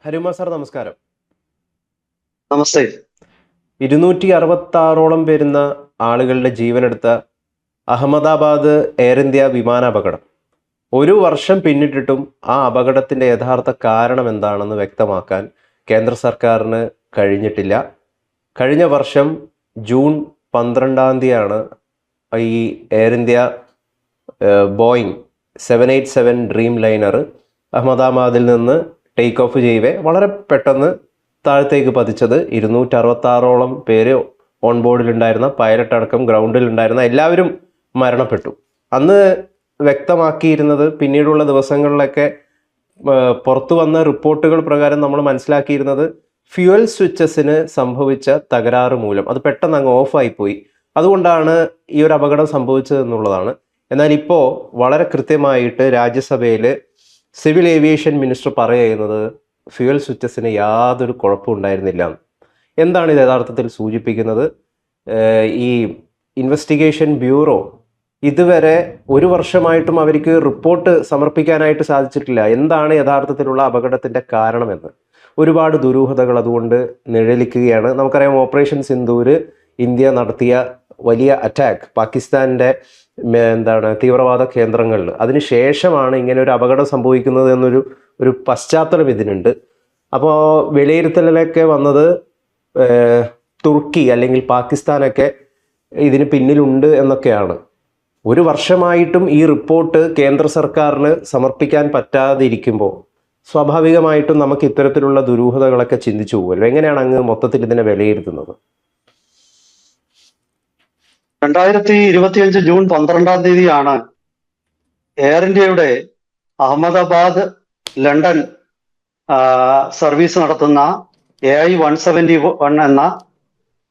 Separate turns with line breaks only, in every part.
Harikumar sir നമസ്കാരം.
നമസ്തേ.
266ഓളം വരുന്ന ആളുകളുടെ ജീവനെടുത്ത അഹമ്മദാബാദ് എയർ ഇന്ത്യ വിമാനാപകടം ഒരു വർഷം പിന്നിട്ടിട്ടും ആ അപകടത്തിൻ്റെ യഥാർത്ഥ കാരണം എന്താണെന്ന് വ്യക്തമാക്കാൻ കേന്ദ്ര സർക്കാരിന് കഴിഞ്ഞിട്ടില്ല. കഴിഞ്ഞ വർഷം ജൂൺ 12-ാം തീയതിയാണ് ഈ air India Boeing 787 dream liner അഹമ്മദാബാദിൽ നിന്ന് ടേക്ക് ഓഫ് ചെയ്യവേ വളരെ പെട്ടെന്ന് താഴത്തേക്ക് പതിച്ചത്. 266ഓളം പേര് ഓൺ ബോർഡിലുണ്ടായിരുന്ന പൈലറ്റ് അടക്കം ഗ്രൗണ്ടിലുണ്ടായിരുന്ന എല്ലാവരും മരണപ്പെട്ടു. അന്ന് വ്യക്തമാക്കിയിരുന്നത്, പിന്നീടുള്ള ദിവസങ്ങളിലൊക്കെ പുറത്തു വന്ന റിപ്പോർട്ടുകൾ പ്രകാരം നമ്മൾ മനസ്സിലാക്കിയിരുന്നത്, ഫ്യൂവൽ സ്വിച്ചസിന് സംഭവിച്ച തകരാറ് മൂലം അത് പെട്ടെന്ന് അങ്ങ് ഓഫായിപ്പോയി, അതുകൊണ്ടാണ് ഈ ഒരു അപകടം സംഭവിച്ചത് എന്നുള്ളതാണ്. എന്നാൽ ഇപ്പോൾ വളരെ കൃത്യമായിട്ട് രാജ്യസഭയിൽ സിവിൽ ഏവിയേഷൻ മിനിസ്റ്റർ പറയുന്നത് ഫ്യൂവൽ സ്വിച്ചസിന് യാതൊരു കുഴപ്പവും ഉണ്ടായിരുന്നില്ല. എന്താണ് ഇത് യഥാർത്ഥത്തിൽ സൂചിപ്പിക്കുന്നത്? ഈ ഇൻവെസ്റ്റിഗേഷൻ ബ്യൂറോ ഇതുവരെ ഒരു വർഷമായിട്ടും അവർക്ക് റിപ്പോർട്ട് സമർപ്പിക്കാനായിട്ട് സാധിച്ചിട്ടില്ല. എന്താണ് യഥാർത്ഥത്തിലുള്ള അപകടത്തിൻ്റെ കാരണമെന്ന് ഒരുപാട് ദുരൂഹതകൾ അതുകൊണ്ട് നിഴലിക്കുകയാണ്. നമുക്കറിയാം, ഓപ്പറേഷൻ സിന്ദൂർ ഇന്ത്യ നടത്തിയ വലിയ അറ്റാക്ക് പാകിസ്ഥാൻ്റെ തീവ്രവാദ കേന്ദ്രങ്ങളിൽ, അതിനുശേഷമാണ് ഇങ്ങനെ ഒരു അപകടം സംഭവിക്കുന്നത് എന്നൊരു പശ്ചാത്തലം ഇതിനുണ്ട്. അപ്പോൾ വിലയിരുത്തലിലൊക്കെ വന്നത് തുർക്കി അല്ലെങ്കിൽ പാകിസ്ഥാനൊക്കെ ഇതിന് പിന്നിലുണ്ട് എന്നൊക്കെയാണ്. ഒരു വർഷമായിട്ടും ഈ റിപ്പോർട്ട് കേന്ദ്ര സർക്കാരിന് സമർപ്പിക്കാൻ പറ്റാതിരിക്കുമ്പോൾ സ്വാഭാവികമായിട്ടും നമുക്ക് ഇത്തരത്തിലുള്ള ദുരൂഹതകളൊക്കെ ചിന്തിച്ചു പോകുമല്ലോ. എങ്ങനെയാണ് അങ്ങ് മൊത്തത്തിൽ ഇതിനെ വിലയിരുത്തുന്നത്?
2025 ജൂൺ 12-ാം തീയതിയാണ് എയർ ഇന്ത്യയുടെ അഹമ്മദാബാദ് ലണ്ടൻ സർവീസ് നടത്തുന്ന AI-171 എന്ന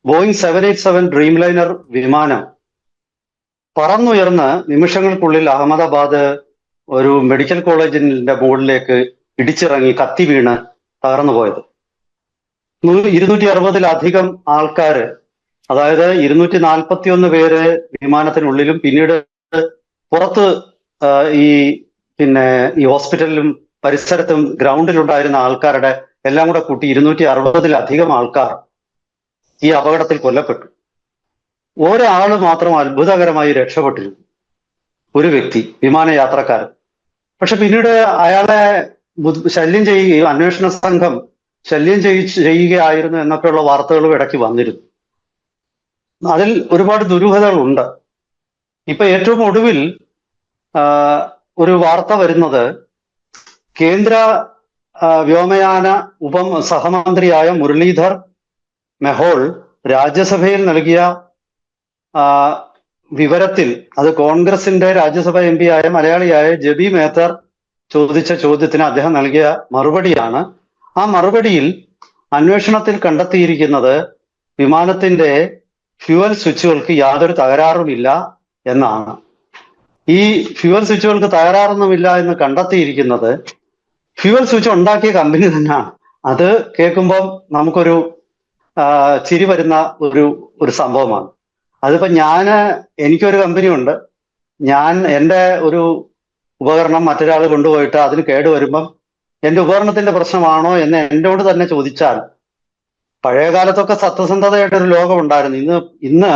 ബോയിങ് 787 ഡ്രീം ലൈനർ വിമാനം പറന്നുയർന്ന് നിമിഷങ്ങൾക്കുള്ളിൽ അഹമ്മദാബാദ് ഒരു മെഡിക്കൽ കോളേജിന്റെ മുകളിലേക്ക് ഇടിച്ചിറങ്ങി കത്തി വീണ് തകർന്നു പോയത്. 260-ലധികം ആൾക്കാർ, അതായത് 241 പേര് വിമാനത്തിനുള്ളിലും പിന്നീട് പുറത്ത് ഈ ഹോസ്പിറ്റലിലും പരിസരത്തും ഗ്രൗണ്ടിലുണ്ടായിരുന്ന ആൾക്കാരുടെ എല്ലാം കൂടെ കൂട്ടി 260-ലധികം ആൾക്കാർ ഈ അപകടത്തിൽ കൊല്ലപ്പെട്ടു. ഒരാള് മാത്രം അത്ഭുതകരമായി രക്ഷപ്പെട്ടിരുന്നു, ഒരു വ്യക്തി, വിമാനയാത്രക്കാരൻ. പക്ഷെ പിന്നീട് അയാളെ ശല്യം ചെയ്യുകയും അന്വേഷണ സംഘം ശല്യം ചെയ്യുകയായിരുന്നു എന്നൊക്കെയുള്ള വാർത്തകളും ഇടയ്ക്ക് വന്നിരുന്നു. അതിൽ ഒരുപാട് ദുരൂഹതകളുണ്ട്. ഇപ്പൊ ഏറ്റവും ഒടുവിൽ ഒരു വാർത്ത വരുന്നത്, കേന്ദ്ര വ്യോമയാന സഹമന്ത്രിയായ മുരളീധർ മെഹോൾ രാജ്യസഭയിൽ നൽകിയ വിവരത്തിൽ, അത് കോൺഗ്രസിന്റെ രാജ്യസഭ MP ആയ മലയാളിയായ ജബി മേത്തർ ചോദിച്ച ചോദ്യത്തിന് അദ്ദേഹം നൽകിയ മറുപടിയാണ്. ആ മറുപടിയിൽ അന്വേഷണത്തിൽ കണ്ടെത്തിയിരിക്കുന്നത് വിമാനത്തിന്റെ ഫ്യൂവൽ സ്വിച്ചുകൾക്ക് യാതൊരു തകരാറുമില്ല എന്നാണ്. ഈ ഫ്യൂവൽ സ്വിച്ചുകൾക്ക് തകരാറൊന്നുമില്ല എന്ന് കണ്ടെത്തിയിരിക്കുന്നത് ഫ്യൂവൽ സ്വിച്ച് ഉണ്ടാക്കിയ കമ്പനി തന്നെയാണ്. അത് കേൾക്കുമ്പോൾ നമുക്കൊരു ചിരി വരുന്ന ഒരു സംഭവമാണ്. അതിപ്പോ എനിക്കൊരു കമ്പനി ഉണ്ട്, എൻ്റെ ഒരു ഉപകരണം മറ്റൊരാൾ കൊണ്ടുപോയിട്ട് അതിന് കേടുവരുമ്പം എൻ്റെ ഉപകരണത്തിന്റെ പ്രശ്നമാണോ എന്ന് എന്നോട് തന്നെ ചോദിച്ചാൽ, പഴയ കാലത്തൊക്കെ സത്യസന്ധതയായിട്ടൊരു ലോകം ഉണ്ടായിരുന്നു. ഇന്ന്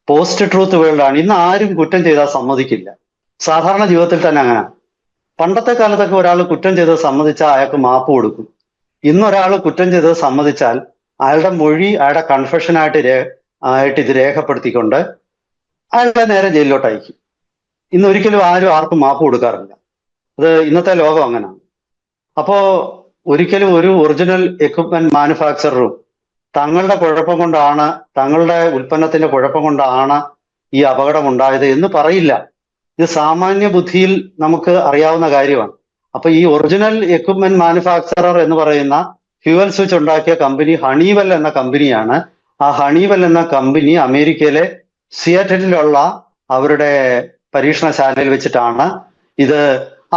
പോസ്റ്റ് ട്രൂത്ത് വേൾഡാണ്. ഇന്ന് ആരും കുറ്റം ചെയ്താൽ സമ്മതിക്കില്ല. സാധാരണ ജീവിതത്തിൽ തന്നെ അങ്ങനെ. പണ്ടത്തെ കാലത്തൊക്കെ ഒരാൾ കുറ്റം ചെയ്തത് സമ്മതിച്ചാൽ അയാൾക്ക് മാപ്പ് കൊടുക്കും. ഇന്നൊരാൾ കുറ്റം ചെയ്തത് സമ്മതിച്ചാൽ അയാളുടെ മൊഴി, അയാളുടെ കൺഫെഷനായിട്ട് ഇത് രേഖപ്പെടുത്തിക്കൊണ്ട് അയാളുടെ നേരെ ജയിലിലോട്ട് അയക്കും. ഇന്ന് ഒരിക്കലും ആർക്കും മാപ്പ് കൊടുക്കാറില്ല. അത് ഇന്നത്തെ ലോകം അങ്ങനെയാണ്. അപ്പോ ഒരിക്കലും ഒരു ഒറിജിനൽ എക്വിപ്മെന്റ് മാനുഫാക്ചററും തങ്ങളുടെ കുഴപ്പം കൊണ്ടാണ്, തങ്ങളുടെ ഉൽപ്പന്നത്തിന്റെ കുഴപ്പം കൊണ്ടാണ് ഈ അപകടം ഉണ്ടായത് എന്ന് പറയില്ല. ഇത് സാമാന്യ ബുദ്ധിയിൽ നമുക്ക് അറിയാവുന്ന കാര്യമാണ്. അപ്പൊ ഈ ഒറിജിനൽ എക്വിപ്മെന്റ് മാനുഫാക്ചറർ എന്ന് പറയുന്ന ഫ്യൂവൽ സ്വിച്ച് ഉണ്ടാക്കിയ കമ്പനി ഹണിവെൽ എന്ന കമ്പനിയാണ്. ആ ഹണിവെൽ എന്ന കമ്പനി അമേരിക്കയിലെ സിയാറ്റലിലുള്ള അവരുടെ പരീക്ഷണശാലയിൽ വെച്ചിട്ടാണ് ഇത്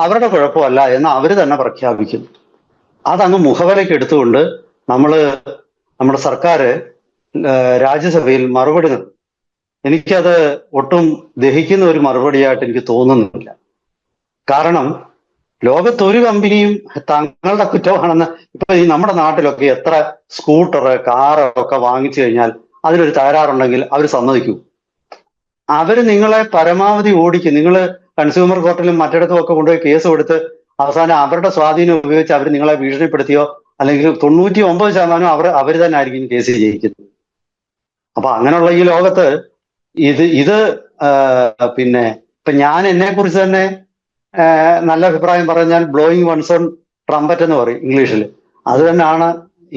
അവരുടെ കുഴപ്പമല്ല എന്ന് അവർ തന്നെ പ്രഖ്യാപിക്കുന്നു. അതങ്ങ് മുഖവിലയ്ക്ക് എടുത്തുകൊണ്ട് നമ്മുടെ സർക്കാർ രാജ്യസഭയിൽ മറുപടി നൽകും. എനിക്കത് ഒട്ടും ദഹിക്കുന്ന ഒരു മറുപടിയായിട്ട് എനിക്ക് തോന്നുന്നില്ല. കാരണം ലോകത്തൊരു കമ്പനിയും തങ്ങളുടെ കുറ്റമാണെന്ന്, ഇപ്പൊ ഈ നമ്മുടെ നാട്ടിലൊക്കെ എത്ര സ്കൂട്ടർ കാറ് ഒക്കെ വാങ്ങിച്ചു കഴിഞ്ഞാൽ അതിലൊരു തകരാറുണ്ടെങ്കിൽ അവർ സമ്മതിക്കൂ? അവര് നിങ്ങളെ പരമാവധി ഓടിക്കും. നിങ്ങൾ കൺസ്യൂമർ കോർട്ടിലും മറ്റിടത്തും ഒക്കെ കൊണ്ടുപോയി കേസ് കൊടുത്ത് അവസാനം അവരുടെ സ്വാധീനം ഉപയോഗിച്ച് അവർ നിങ്ങളെ ഭീഷണിപ്പെടുത്തിയോ അല്ലെങ്കിൽ 99% അവർ തന്നെ ആയിരിക്കും കേസ് ജയിക്കുന്നത്. അപ്പൊ അങ്ങനെയുള്ള ഈ ലോകത്ത് ഇത് പിന്നെ ഇപ്പൊ ഞാൻ എന്നെ കുറിച്ച് തന്നെ നല്ല അഭിപ്രായം പറഞ്ഞാൽ ബ്ലോയിങ് വൺസ് ഓൺ ട്രംപറ്റ് എന്ന് പറയും ഇംഗ്ലീഷിൽ. അത് തന്നെയാണ്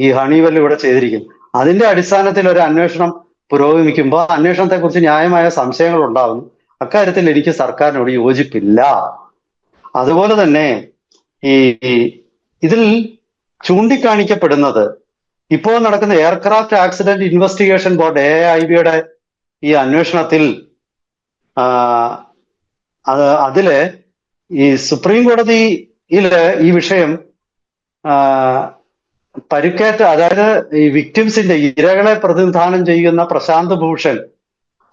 ഈ ഹണിവെൽ ഇവിടെ ചെയ്തിരിക്കുന്നത്. അതിന്റെ അടിസ്ഥാനത്തിൽ ഒരു അന്വേഷണം പുരോഗമിക്കുമ്പോൾ അന്വേഷണത്തെ കുറിച്ച് ന്യായമായ സംശയങ്ങൾ ഉണ്ടാകുന്നു. അക്കാര്യത്തിൽ എനിക്ക് സർക്കാരിനോട് യോജിപ്പില്ല. അതുപോലെ തന്നെ ഈ ഇതിൽ ചൂണ്ടിക്കാണിക്കപ്പെടുന്നത് ഇപ്പോൾ നടക്കുന്ന എയർക്രാഫ്റ്റ് ആക്സിഡന്റ് ഇൻവെസ്റ്റിഗേഷൻ ബോർഡ് AIBയുടെ ഈ അന്വേഷണത്തിൽ അതില് ഈ സുപ്രീം കോടതിയില് ഈ വിഷയം പരിക്കേറ്റ, അതായത് ഈ വിക്ടിംസിന്റെ ഇരകളെ പ്രതിനിധാനം ചെയ്യുന്ന പ്രശാന്ത് ഭൂഷൺ,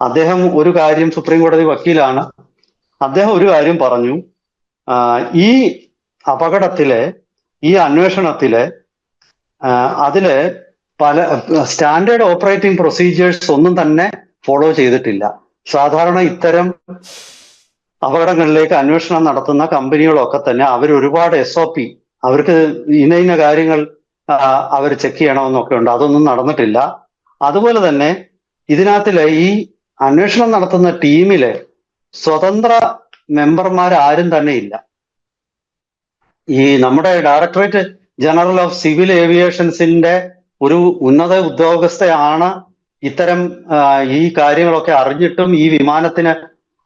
അദ്ദേഹം ഒരു കാര്യം, സുപ്രീം കോടതി വക്കീലാണ്, അദ്ദേഹം ഒരു കാര്യം പറഞ്ഞു. ഈ അപകടത്തിലെ ഈ അന്വേഷണത്തിലെ അതില് പല സ്റ്റാൻഡേർഡ് ഓപ്പറേറ്റിംഗ് പ്രൊസീജിയേഴ്സ് ഒന്നും തന്നെ ഫോളോ ചെയ്തിട്ടില്ല. സാധാരണ ഇത്തരം അപകടങ്ങളിലേക്ക് അന്വേഷണം നടത്തുന്ന കമ്പനികളൊക്കെ തന്നെ അവർ ഒരുപാട് SOP, അവർക്ക് ഇന്ന കാര്യങ്ങൾ അവർ ചെക്ക് ചെയ്യണമെന്നൊക്കെ ഉണ്ട്. അതൊന്നും നടന്നിട്ടില്ല. അതുപോലെ തന്നെ ഇതിനകത്തിലെ ഈ അന്വേഷണം നടത്തുന്ന ടീമിലെ സ്വതന്ത്ര മെമ്പർമാരാരും തന്നെ ഇല്ല. ഈ നമ്മുടെ ഡയറക്ടറേറ്റ് ജനറൽ ഓഫ് സിവിൽ ഏവിയേഷൻസിന്റെ ഒരു ഉന്നത ഉദ്യോഗസ്ഥയാണ് ഇത്തരം ഈ കാര്യങ്ങളൊക്കെ അറിഞ്ഞിട്ടും ഈ വിമാനത്തിന്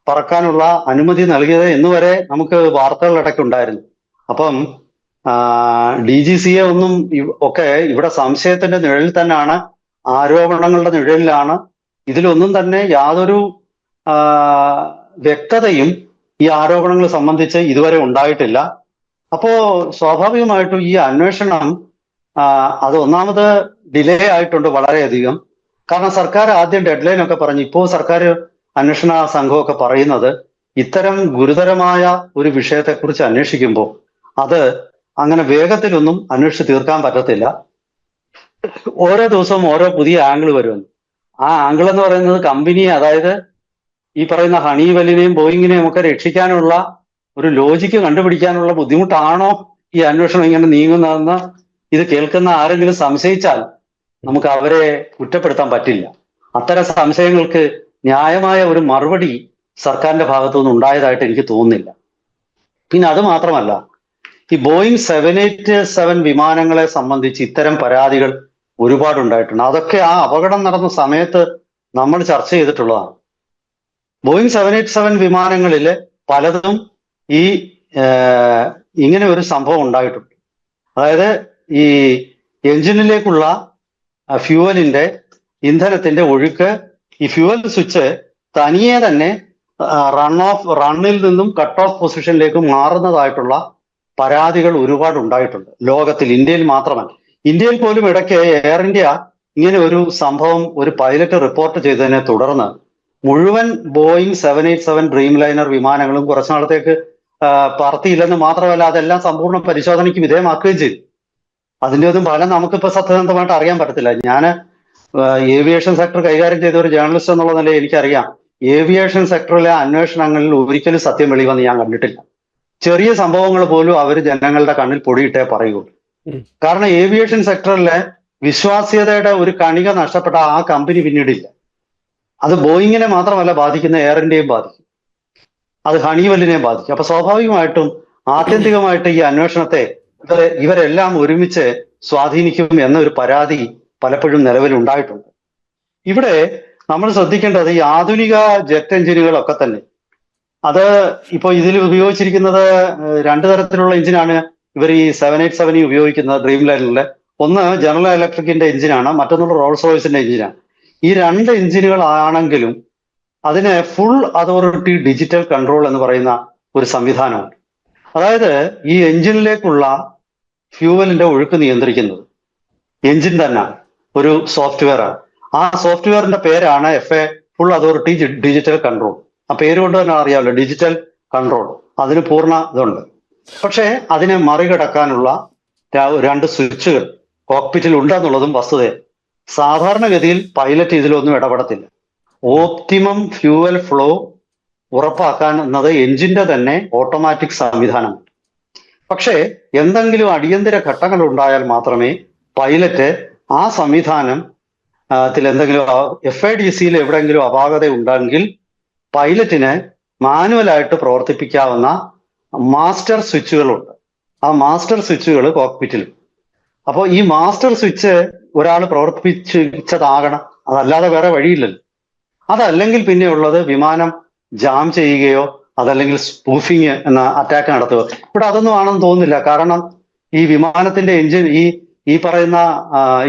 പറക്കാനുള്ള അനുമതി നൽകിയത് എന്നുവരെ നമുക്ക് വാർത്തകൾ ഇടയ്ക്കുണ്ടായിരുന്നു. അപ്പം DGCA ഒന്നും ഒക്കെ ഇവിടെ സംശയത്തിന്റെ നിഴലിൽ തന്നെയാണ്, ആരോപണങ്ങളുടെ നിഴലിലാണ്. ഇതിലൊന്നും തന്നെ യാതൊരു വ്യക്തതയും ഈ ആരോപണങ്ങൾ സംബന്ധിച്ച് ഇതുവരെ ഉണ്ടായിട്ടില്ല. അപ്പോ സ്വാഭാവികമായിട്ടും ഈ അന്വേഷണം അത് ഒന്നാമത് ഡിലേ ആയിട്ടുണ്ട് വളരെയധികം. കാരണം സർക്കാർ ആദ്യം ഡെഡ്ലൈൻ ഒക്കെ പറഞ്ഞു. ഇപ്പോൾ സർക്കാർ അന്വേഷണ സംഘമൊക്കെ പറയുന്നത് ഇത്തരം ഗുരുതരമായ ഒരു വിഷയത്തെക്കുറിച്ച് അന്വേഷിക്കുമ്പോൾ അത് അങ്ങനെ വേഗത്തിലൊന്നും അന്വേഷിച്ച് തീർക്കാൻ പറ്റത്തില്ല. ഓരോ ദിവസവും ഓരോ പുതിയ ആംഗിൾ വരുമെന്ന്. ആ ആംഗിൾ എന്ന് പറയുന്നത് കമ്പനിയെ, അതായത് ഈ പറയുന്ന ഹണിവെല്ലിനെയും ബോയിങ്ങിനെയും ഒക്കെ രക്ഷിക്കാനുള്ള ഒരു ലോജിക്ക് കണ്ടുപിടിക്കാനുള്ള ബുദ്ധിമുട്ടാണോ ഈ അന്വേഷണം ഇങ്ങനെ നീങ്ങുന്നതെന്ന് ഇത് കേൾക്കുന്ന ആരെങ്കിലും സംശയിച്ചാൽ നമുക്ക് അവരെ കുറ്റപ്പെടുത്താൻ പറ്റില്ല. അത്തരം സംശയങ്ങൾക്ക് ന്യായമായ ഒരു മറുപടി സർക്കാരിന്റെ ഭാഗത്തുനിന്ന് ഉണ്ടായതായിട്ട് എനിക്ക് തോന്നുന്നില്ല. പിന്നെ അത് മാത്രമല്ല, ഈ ബോയിങ് 787 വിമാനങ്ങളെ സംബന്ധിച്ച് ഇത്തരം പരാതികൾ ഒരുപാടുണ്ടായിട്ടുണ്ട്. അതൊക്കെ ആ അപകടം നടന്ന സമയത്ത് നമ്മൾ ചർച്ച ചെയ്തിട്ടുള്ളതാണ്. ബോയിങ് 787 വിമാനങ്ങളിൽ പലതും ഈ ഇങ്ങനെ ഒരു സംഭവം ഉണ്ടായിട്ടുണ്ട്. അതായത് ഈ എഞ്ചിനിലേക്കുള്ള ഫ്യൂവലിന്റെ ഇന്ധനത്തിന്റെ ഒഴുക്ക്, ഈ ഫ്യൂവൽ സ്വിച്ച് തനിയെ തന്നെ റണ്ണിൽ നിന്നും കട്ട് ഓഫ് പൊസിഷനിലേക്ക് മാറുന്നതായിട്ടുള്ള പരാതികൾ ഒരുപാട് ഉണ്ടായിട്ടുണ്ട് ലോകത്തിൽ. ഇന്ത്യയിൽ മാത്രമല്ല, ഇന്ത്യയിൽ പോലും ഇടയ്ക്ക് എയർ ഇന്ത്യ ഇങ്ങനെ ഒരു സംഭവം ഒരു പൈലറ്റ് റിപ്പോർട്ട് ചെയ്തതിനെ തുടർന്ന് മുഴുവൻ ബോയിങ് 787 ഡ്രീം ലൈനർ വിമാനങ്ങളും കുറച്ചു നാളത്തേക്ക് പറത്തിയില്ലെന്ന് മാത്രമല്ല, അതെല്ലാം സമ്പൂർണ്ണ പരിശോധനയ്ക്ക് വിധേയമാക്കുകയും ചെയ്തു. അതിൻ്റെ ഒന്നും ഫലം നമുക്കിപ്പോൾ സത്യസന്ധമായിട്ട് അറിയാൻ പറ്റത്തില്ല. ഞാൻ ഏവിയേഷൻ സെക്ടർ കൈകാര്യം ചെയ്ത ഒരു ജേർണലിസ്റ്റ് എന്നുള്ള നിലയിൽ എനിക്കറിയാം, ഏവിയേഷൻ സെക്ടറിലെ അന്വേഷണങ്ങളിൽ ഒരിക്കലും സത്യം വെളിവന്ന് ഞാൻ കണ്ടിട്ടില്ല. ചെറിയ സംഭവങ്ങൾ പോലും അവർ ജനങ്ങളുടെ കണ്ണിൽ പൊടിയിട്ടേ പറയുള്ളൂ. കാരണം ഏവിയേഷൻ സെക്ടറിലെ വിശ്വാസ്യതയുടെ ഒരു കണിക നഷ്ടപ്പെട്ട ആ കമ്പനി പിന്നീടില്ല. അത് ബോയിങ്ങിനെ മാത്രമല്ല ബാധിക്കുന്ന, എയർ ഇന്ത്യയും ബാധിക്കും, അത് ഹണിവെല്ലിനെയും ബാധിക്കും. അപ്പൊ സ്വാഭാവികമായിട്ടും ആത്യന്തികമായിട്ട് ഈ അന്വേഷണത്തെ ഇവരെല്ലാം ഒരുമിച്ച് സ്വാധീനിക്കും എന്നൊരു പരാതി പലപ്പോഴും നിലവിലുണ്ടായിട്ടുണ്ട്. ഇവിടെ നമ്മൾ ശ്രദ്ധിക്കേണ്ടത് ഈ ആധുനിക ജെറ്റ് എഞ്ചിനുകളൊക്കെ തന്നെ, അത് ഇപ്പോൾ ഇതിൽ ഉപയോഗിച്ചിരിക്കുന്നത് 2 തരത്തിലുള്ള എഞ്ചിനാണ് ഇവർ ഈ 787 ഉപയോഗിക്കുന്നത് ഡ്രീം ലൈനറിലെ. ഒന്ന് ജനറൽ ഇലക്ട്രിക്കിന്റെ എഞ്ചിനാണ്, മറ്റൊന്നുള്ള റോൾസ് റോയ്സിന്റെ എഞ്ചിനാണ്. ഈ 2 എഞ്ചിനുകളാണെങ്കിലും അതിന് ഫുൾ അതോറിറ്റി ഡിജിറ്റൽ കൺട്രോൾ എന്ന് പറയുന്ന ഒരു സംവിധാനമുണ്ട്. അതായത് ഈ എഞ്ചിനിലേക്കുള്ള ഫ്യൂവലിന്റെ ഒഴുക്ക് നിയന്ത്രിക്കുന്നത് എഞ്ചിൻ തന്നെ ഒരു സോഫ്റ്റ്വെയർ ആണ്. ആ സോഫ്റ്റ്വെയറിന്റെ പേരാണ് ഫുൾ അതോറിറ്റി ഡിജിറ്റൽ കൺട്രോൾ. ആ പേര് കൊണ്ട് തന്നെ അറിയാമല്ലോ, ഡിജിറ്റൽ കൺട്രോൾ. അതിന് പൂർണ്ണ ഇതുണ്ട്. പക്ഷേ അതിനെ മറികടക്കാനുള്ള രണ്ട് സ്വിച്ചുകൾ കോക്പിറ്റിൽ ഉണ്ടെന്നുള്ളതും വസ്തുതയാണ്. സാധാരണഗതിയിൽ പൈലറ്റ് ഇതിലൊന്നും ഇടപെടത്തില്ല. ഓപ്റ്റിമം ഫ്യൂവൽ ഫ്ലോ ഉറപ്പാക്കാൻ എന്നത് എഞ്ചിന്റെ തന്നെ ഓട്ടോമാറ്റിക് സംവിധാനമാണ്. പക്ഷേ എന്തെങ്കിലും അടിയന്തര ഘട്ടങ്ങൾ ഉണ്ടായാൽ മാത്രമേ പൈലറ്റ് ആ സംവിധാനം എന്തെങ്കിലും FADC-യിൽ എവിടെയെങ്കിലും അപാകത ഉണ്ടെങ്കിൽ പൈലറ്റിന് മാനുവലായിട്ട് പ്രവർത്തിപ്പിക്കാവുന്ന മാസ്റ്റർ സ്വിച്ചുകളുണ്ട്. ആ മാസ്റ്റർ സ്വിച്ചുകൾ കോക്പിറ്റിൽ. അപ്പോൾ ഈ മാസ്റ്റർ സ്വിച്ച് ഒരാൾ പ്രവർത്തിപ്പിച്ചതാകണം, അതല്ലാതെ വേറെ വഴിയില്ലല്ലോ. അതല്ലെങ്കിൽ പിന്നെ ഉള്ളത് വിമാനം ജാം ചെയ്യുകയോ അതല്ലെങ്കിൽ സ്പൂഫിങ് എന്ന അറ്റാക്ക് നടത്തുക. ഇവിടെ അതൊന്നും ആണെന്ന് തോന്നുന്നില്ല. കാരണം ഈ വിമാനത്തിന്റെ എഞ്ചിൻ ഈ പറയുന്ന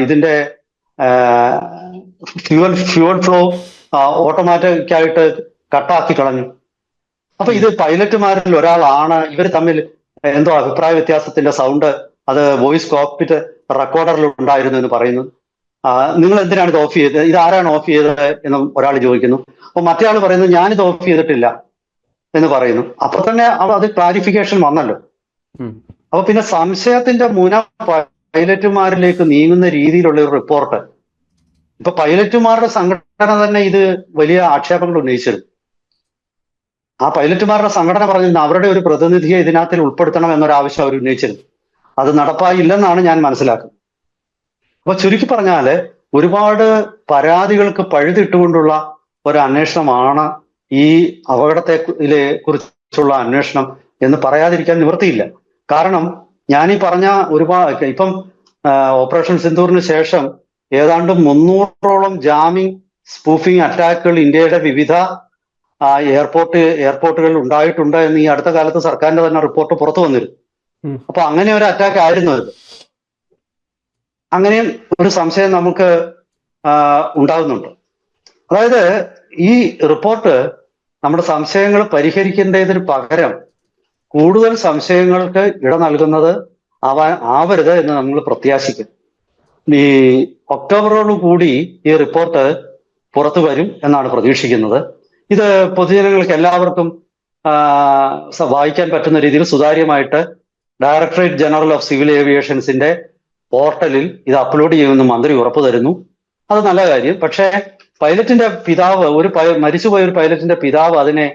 ഇതിന്റെ ഫ്യൂവൽ ഫ്ലോ ഓട്ടോമാറ്റിക് ആയിട്ട് കട്ടാക്കി കളഞ്ഞു. അപ്പൊ ഇത് പൈലറ്റുമാരിൽ ഒരാളാണ്. ഇവർ തമ്മിൽ എന്തോ അഭിപ്രായ വ്യത്യാസത്തിന്റെ സൗണ്ട് അത് വോയിസ് കോക്പിറ്റ് റെക്കോർഡറിൽ ഉണ്ടായിരുന്നു എന്ന് പറയുന്നു. നിങ്ങൾ എന്തിനാണ് ഇത് ഓഫ് ചെയ്തത്, ഇത് ആരാണ് ഓഫ് ചെയ്തത് എന്ന് ഒരാൾ ചോദിക്കുന്നു. അപ്പൊ മറ്റേ ആൾ പറയുന്നു ഞാനിത് ഓഫ് ചെയ്തിട്ടില്ല എന്ന് പറയുന്നു. അപ്പൊ തന്നെ അത് ക്ലാരിഫിക്കേഷൻ വന്നല്ലോ. അപ്പൊ പിന്നെ സംശയത്തിന്റെ മുന പൈലറ്റുമാരിലേക്ക് നീങ്ങുന്ന രീതിയിലുള്ള ഒരു റിപ്പോർട്ട്. ഇപ്പൊ പൈലറ്റുമാരുടെ സംഘടന തന്നെ ഇത് വലിയ ആക്ഷേപങ്ങൾ ഉന്നയിച്ചിരുന്നു. ആ പൈലറ്റുമാരുടെ സംഘടന പറഞ്ഞിരുന്നു അവരുടെ ഒരു പ്രതിനിധിയെ ഇതിനകത്തിൽ ഉൾപ്പെടുത്തണം എന്നൊരാവശ്യം അവർ ഉന്നയിച്ചിരുന്നു. അത് നടപ്പായില്ലെന്നാണ് ഞാൻ മനസ്സിലാക്കുന്നത്. അപ്പൊ ചുരുക്കി പറഞ്ഞാല് ഒരുപാട് പരാതികൾക്ക് പഴുതിട്ടുകൊണ്ടുള്ള ഒരു അന്വേഷണമാണ് ഈ അപകടത്തെ കുറിച്ചുള്ള അന്വേഷണം എന്ന് പറയാതിരിക്കാൻ നിവൃത്തിയില്ല. കാരണം ഞാനീ പറഞ്ഞ ഒരുപാട് ഇപ്പം ഓപ്പറേഷൻ സിന്ദൂറിന് ശേഷം ഏതാണ്ട് 300ഓളം ജാമിങ് സ്പൂഫിംഗ് അറ്റാക്കുകൾ ഇന്ത്യയുടെ വിവിധ എയർപോർട്ടുകളിൽ ഉണ്ടായിട്ടുണ്ട് എന്ന് ഈ അടുത്ത കാലത്ത് സർക്കാരിന്റെ തന്നെ റിപ്പോർട്ട് പുറത്തു വന്നിരുന്നു. അപ്പൊ അങ്ങനെ ഒരു അറ്റാക്ക് ആയിരുന്നു അത്. അങ്ങനെയും ഒരു സംശയം നമുക്ക് ഉണ്ടാകുന്നുണ്ട്. അതായത് ഈ റിപ്പോർട്ട് നമ്മുടെ സംശയങ്ങൾ പരിഹരിക്കേണ്ടതിന് പകരം കൂടുതൽ സംശയങ്ങൾക്ക് ഇട നൽകുന്നത് ആവരുത് എന്ന് നമ്മൾ പ്രത്യാശിക്കും. ഈ ഒക്ടോബറോട് കൂടി ഈ റിപ്പോർട്ട് പുറത്തു വരും എന്നാണ് പ്രതീക്ഷിക്കുന്നത്. ഇത് പൊതുജനങ്ങൾക്ക് എല്ലാവർക്കും വായിക്കാൻ പറ്റുന്ന രീതിയിൽ സുതാര്യമായിട്ട് ഡയറക്ടറേറ്റ് ജനറൽ ഓഫ് സിവിൽ ഏവിയേഷൻസിന്റെ പോർട്ടലിൽ ഇത് അപ്ലോഡ് ചെയ്യുമെന്ന് മന്ത്രി ഉറപ്പു തരുന്നു. അത് നല്ല കാര്യം. പക്ഷേ പൈലറ്റിന്റെ പിതാവ് മരിച്ചുപോയ ഒരു പൈലറ്റിന്റെ പിതാവ് അതിനെ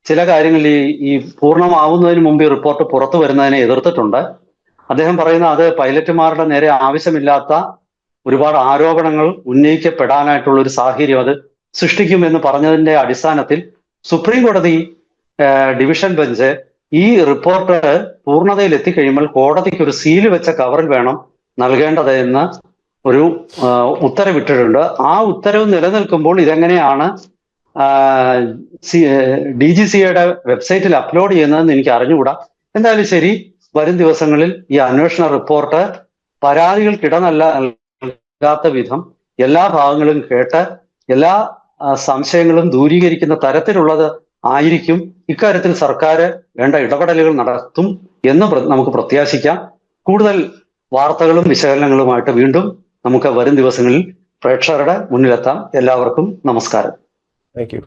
ചില കാര്യങ്ങളിൽ ഈ പൂർണ്ണമാവുന്നതിന് മുമ്പ് ഈ റിപ്പോർട്ട് പുറത്തു വരുന്നതിനെ എതിർത്തിട്ടുണ്ട്. അദ്ദേഹം പറയുന്ന അത് പൈലറ്റുമാരുടെ നേരെ ആവശ്യമില്ലാത്ത ഒരുപാട് ആരോപണങ്ങൾ ഉന്നയിക്കപ്പെടാനായിട്ടുള്ള ഒരു സാഹചര്യം അത് സൃഷ്ടിക്കുമെന്ന് പറഞ്ഞതിന്റെ അടിസ്ഥാനത്തിൽ സുപ്രീം കോടതി ഡിവിഷൻ ബെഞ്ച് ഈ റിപ്പോർട്ട് പൂർണ്ണതയിൽ എത്തിക്കഴിയുമ്പോൾ കോടതിക്ക് ഒരു സീല് വെച്ച കവറിൽ വേണം നൽകേണ്ടത് എന്ന് ഒരു ഉത്തരവിട്ടിട്ടുണ്ട്. ആ ഉത്തരവ് നിലനിൽക്കുമ്പോൾ ഇതെങ്ങനെയാണ് DGCAയുടെ വെബ്സൈറ്റിൽ അപ്ലോഡ് ചെയ്യുന്നതെന്ന് എനിക്ക് അറിഞ്ഞുകൂടാ. എന്തായാലും ശരി, വരും ദിവസങ്ങളിൽ ഈ അന്വേഷണ റിപ്പോർട്ട് പരാതികൾക്കിട നൽകാത്ത വിധം എല്ലാ ഭാഗങ്ങളും കേട്ട് എല്ലാ സംശയങ്ങളും ദൂരീകരിക്കുന്ന തരത്തിലുള്ളത് ആയിരിക്കും. ഇക്കാര്യത്തിൽ സർക്കാർ വേണ്ട ഇടപെടലുകൾ നടത്തും എന്ന് നമുക്ക് പ്രത്യാശിക്കാം. കൂടുതൽ വാർത്തകളും വിശകലനങ്ങളുമായിട്ട് വീണ്ടും നമുക്ക് വരും ദിവസങ്ങളിൽ പ്രേക്ഷകരുടെ മുന്നിലെത്താം. എല്ലാവർക്കും നമസ്കാരം.
Thank you.